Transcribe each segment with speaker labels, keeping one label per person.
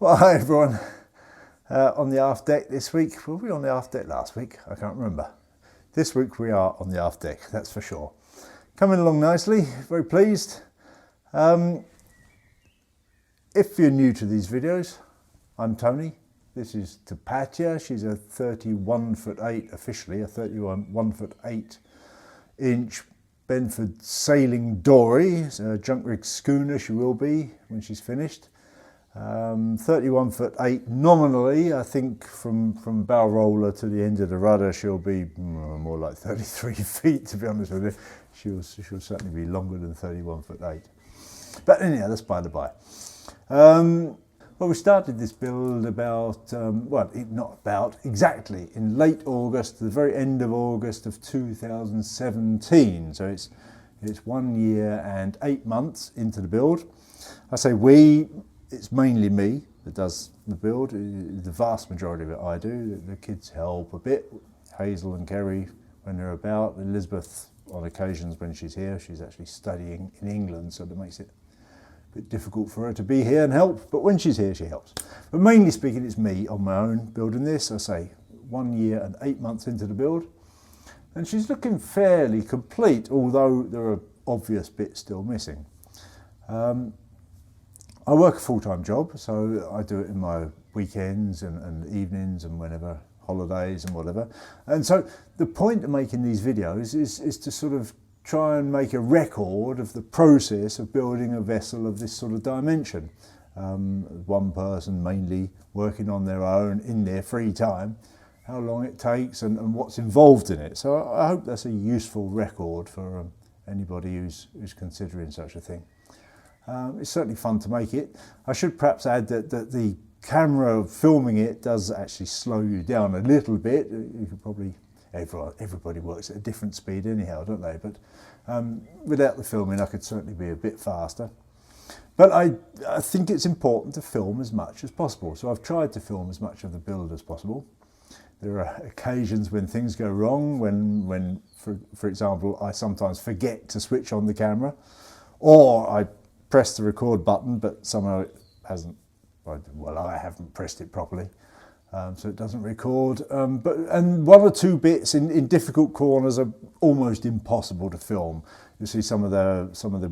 Speaker 1: Well, hi everyone. On the aft deck this week. Were we on the aft deck last week? I can't remember. This week we are on the aft deck, that's for sure. Coming along nicely, very pleased. If you're new to these videos, I'm Tony. This is Tapatya. She's a 31'8", officially a 31'8" Benford sailing Dory. It's a junk rig schooner she will be when she's finished. 31'8" nominally. I think from bow roller to the end of the rudder she'll be more like 33 feet, to be honest with you. She'll certainly be longer than 31'8". But anyhow, that's by the by. Well, we started this build exactly in late August, the very end of August of 2017. So it's 1 year and 8 months into the build. I say we, it's mainly me that does the build. The vast majority of it I do. The kids help a bit. Hazel and Kerry when they're about. Elizabeth on occasions when she's here. She's actually studying in England, so that makes it a bit difficult for her to be here and help. But when she's here, she helps. But mainly speaking, it's me on my own building this. I say 1 year and 8 months into the build. And she's looking fairly complete, although there are obvious bits still missing. I work a full-time job, so I do it in my weekends and evenings and whenever, holidays and whatever. And so the point of making these videos is to sort of try and make a record of the process of building a vessel of this sort of dimension. One person mainly working on their own in their free time, how long it takes and what's involved in it. So I hope that's a useful record for anybody who's considering such a thing. It's certainly fun to make it. I should perhaps add that the camera filming it does actually slow you down a little bit. You could probably, everybody works at a different speed anyhow, don't they? But without the filming I could certainly be a bit faster. But I think it's important to film as much as possible. So I've tried to film as much of the build as possible. There are occasions when things go wrong, when for example, I sometimes forget to switch on the camera, or I press the record button, but somehow it hasn't, well, I haven't pressed it properly, so it doesn't record. And one or two bits in difficult corners are almost impossible to film. You see some of the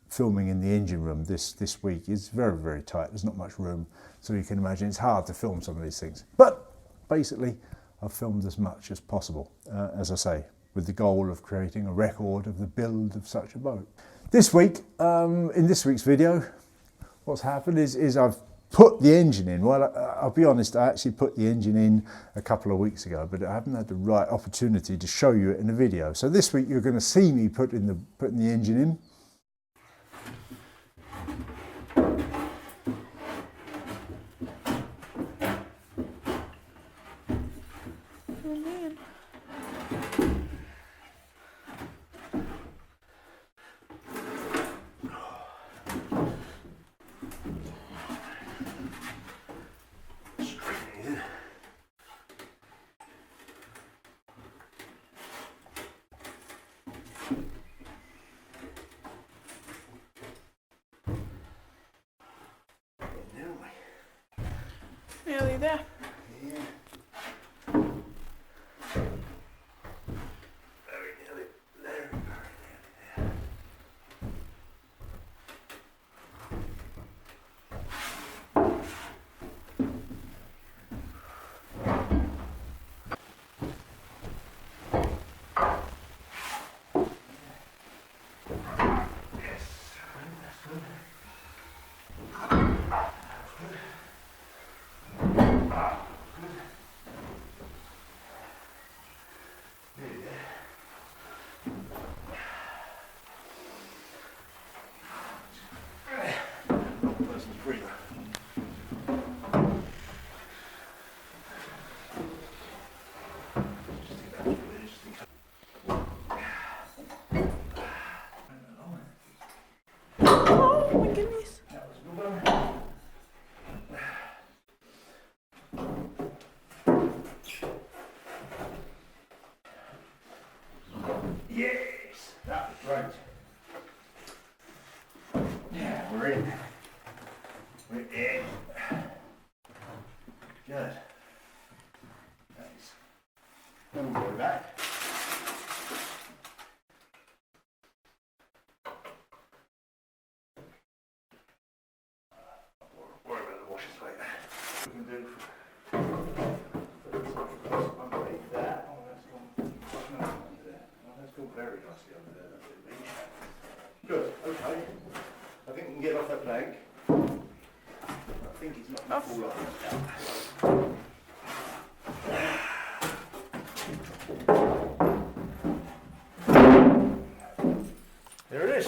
Speaker 1: filming in the engine room this week is very, very tight. There's not much room, so you can imagine it's hard to film some of these things. But basically, I've filmed as much as possible, as I say, with the goal of creating a record of the build of such a boat. This week, in this week's video, what's happened is I've put the engine in. Well, I'll be honest, I actually put the engine in a couple of weeks ago, but I haven't had the right opportunity to show you it in a video. So this week you're going to see me putting the engine in.
Speaker 2: Nearly there.
Speaker 1: Yeah. Very nearly there. Yes, that was great. Yeah, we're in. We're in. Good. Nice. All the way back. Worry about the washers later. We can do underneath that. Oh, that's gone very nicely under there. Good. Okay. I think we can get off that plank. I think it's not enough. There it is.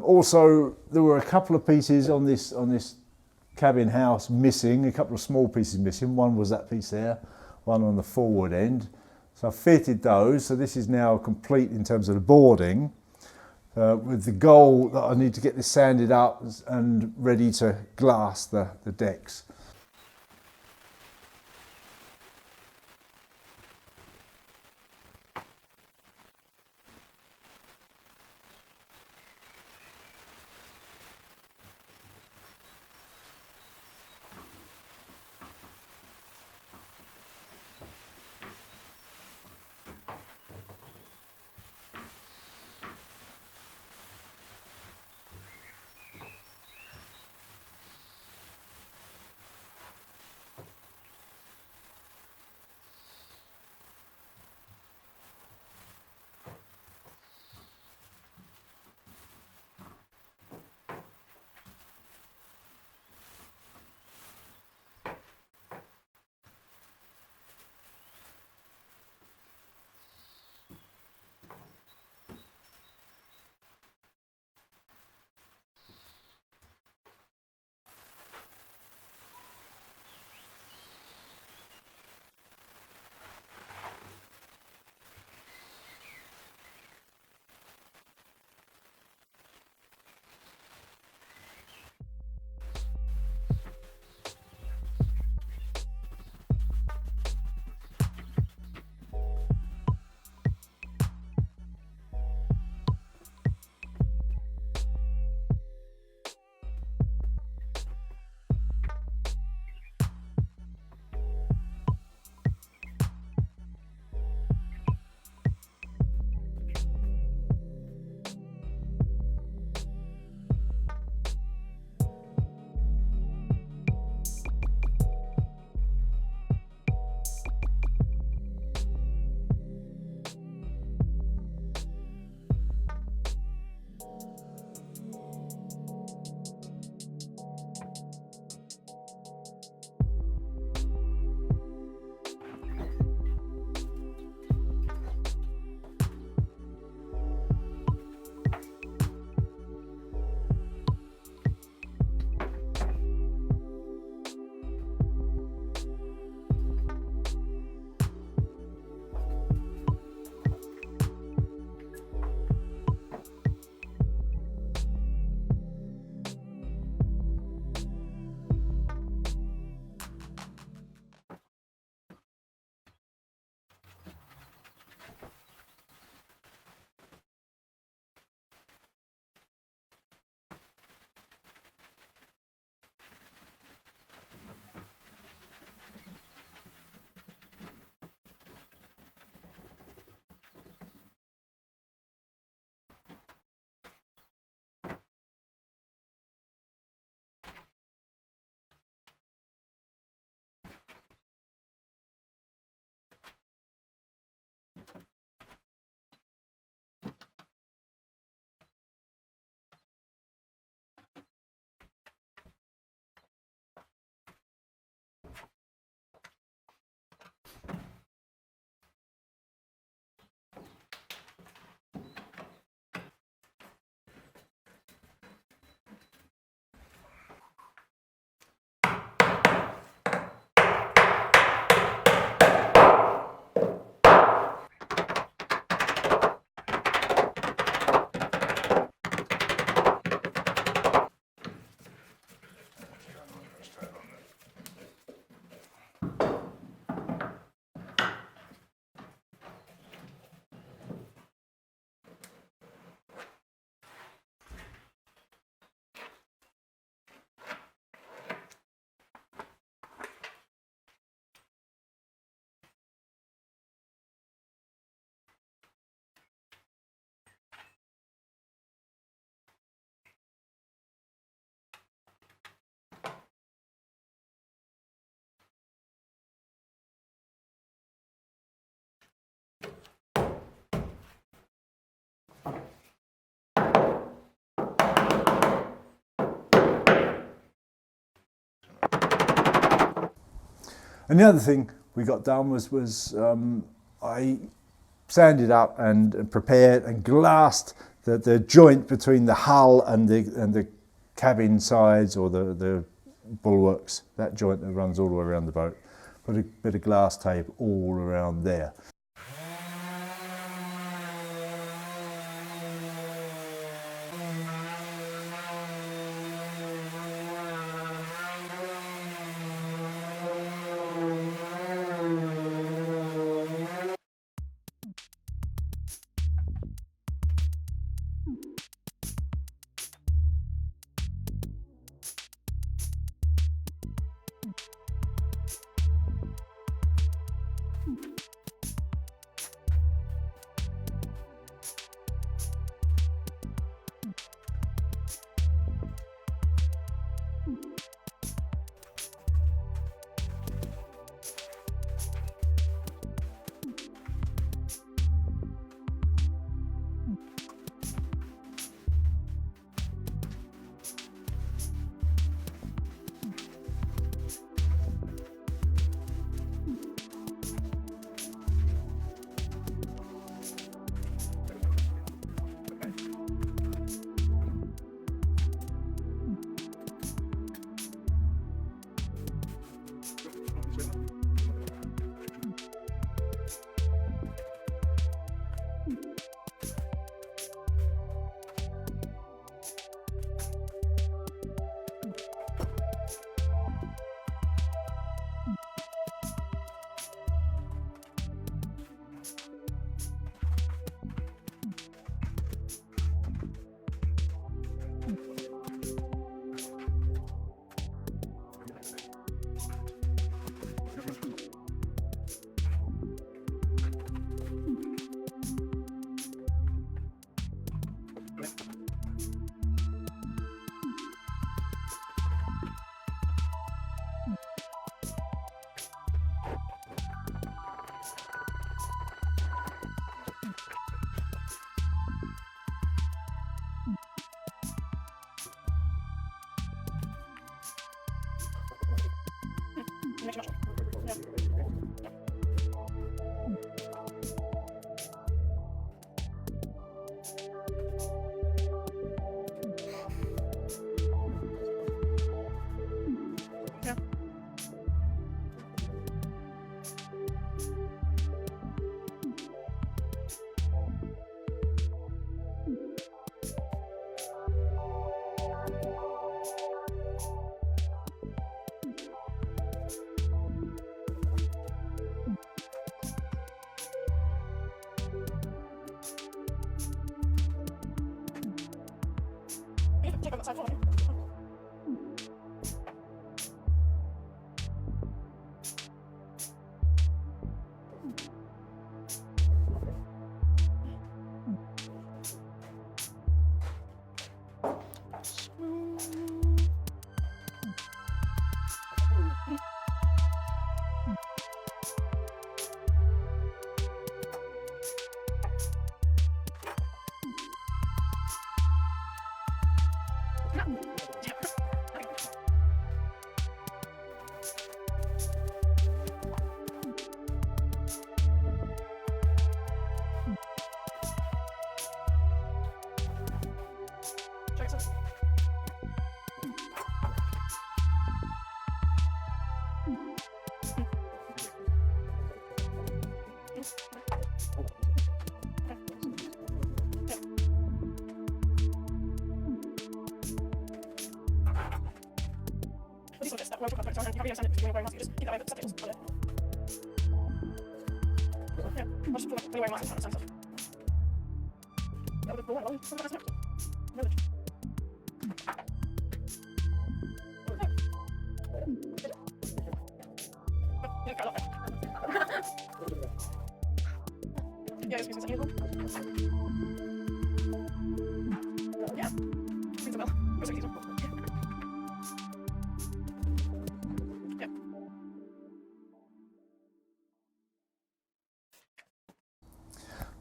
Speaker 1: Also, there were a couple of pieces on this cabin house missing, a couple of small pieces missing. One was that piece there, one on the forward end. So I fitted those, so this is now complete in terms of the boarding, with the goal that I need to get this sanded up and ready to glass the decks. And the other thing we got done was I sanded up and prepared and glassed the joint between the hull and the cabin sides, or the bulwarks, that joint that runs all the way around the boat. Put a bit of glass tape all around there.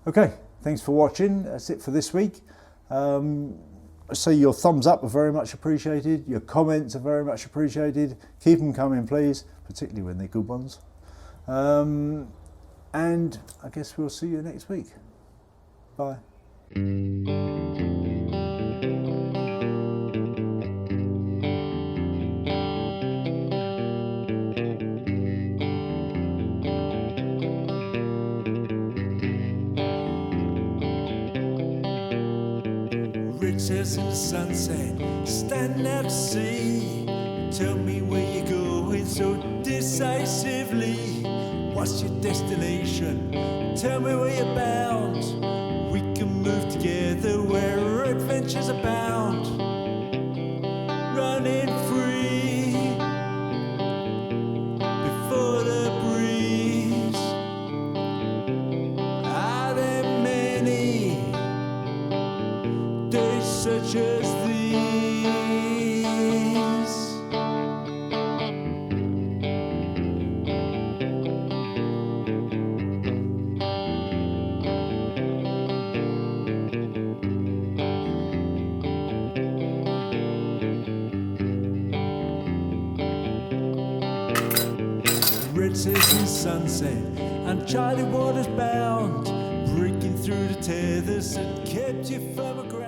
Speaker 1: Okay, thanks for watching. That's it for this week. say your thumbs up are very much appreciated, your comments are very much appreciated. Keep them coming, please, particularly when they're good ones. And I guess we'll see you next week. Bye.
Speaker 2: Riches in the sunset, standing out to sea. Tell me where you're going so decisively. What's your destination? Tell me where you're bound. We can move together where adventures abound. Running free before the breeze. Are there many days such as these? Red citizen sunset, uncharted waters bound, breaking through the tethers that kept you from the ground.